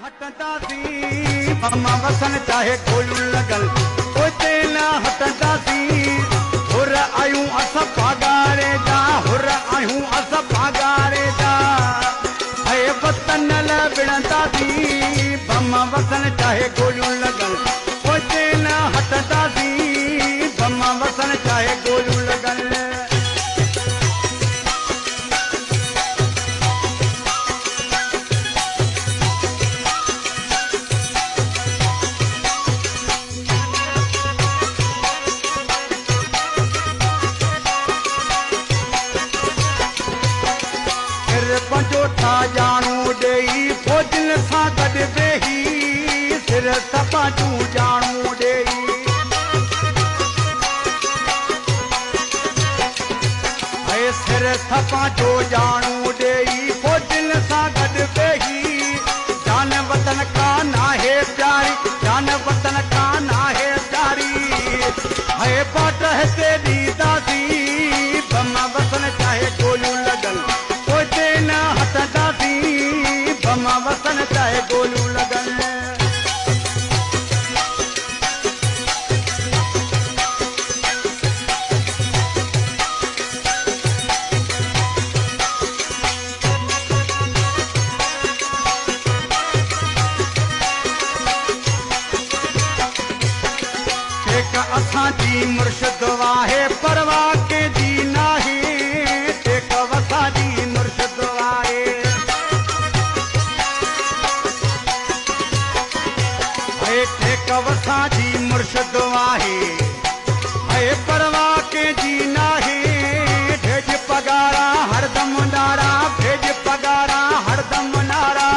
हटंदासी बम वसन चाहे गोलियूं लॻल उते न हटंदासी हुर आहियूं असां पागारे जा हुर आहियूं असां पागारे जा ऐं वतन लाइ विढ़ंदासी बम वसन चाहे गोलियूं लॻल उते न हटंदासी बम वसन चाहे गोलियूं लॻल पंजोठा जाणू ॾेई फौजन सां गॾु वेही सिर सपाटू जाणू ॾेई ऐं सिर सपाटो जाणू ॾेई फौजन सां गॾु वेही जान वतन का नाहे प्यारी जान वतन का नाहे प्यारी ऐं बाट हिते ॾींदासीं बम वसन चाहे गोलियूं लॻल न हटंदासी बम वसन चाहे गोलियूं लॻल टेक असांजी मुर्शिद आहे परवाह कंहिंजी नाहे टेक असांजी मुर्शिद आहे टेक असांजी मुर्शिद आहे ऐं परवाह कंहिंजी नाहे भेज पगारा हरदम नारा भेज पगारा हरदम नारा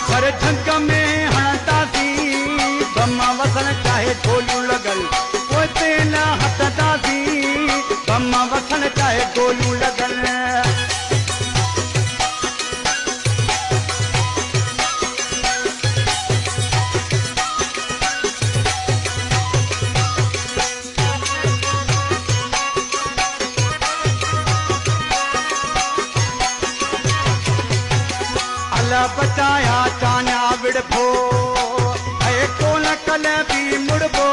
पर झंग में हणंदासीं बम वसन चाहे गोलियूं लॻल उते न हटंदासीं बम वसन चाहे गोलियूं लॻल बचाया चान्या विड़बो ऐं कोन कल बि मुड़बो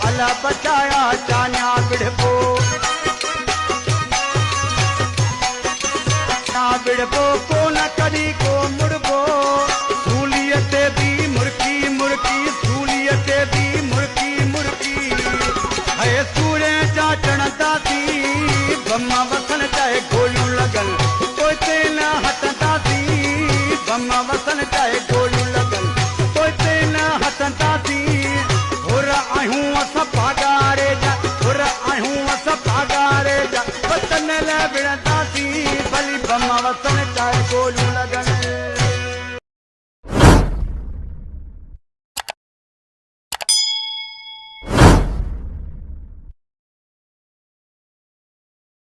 अला बचाया चान्या विड़बो विड़बो कोन कॾहिं को मुड़बो सूलियत बि मुर्की मुर्की सूलियत बि मुर्की मुर्की ऐं सूरे जा चढ़ंदासीं बम वसन चाहे गोलियूं लॻल उते न हटंदासीं बम वसन चाहे गोलियूं लॻल उते न हटंदासीं हुर आहियूं असां पागारे जा हुर आहियूं असां पागारे जा वतन लाइ विढ़ंदासीं भली बम वसन चाहे गोलियूं लॻल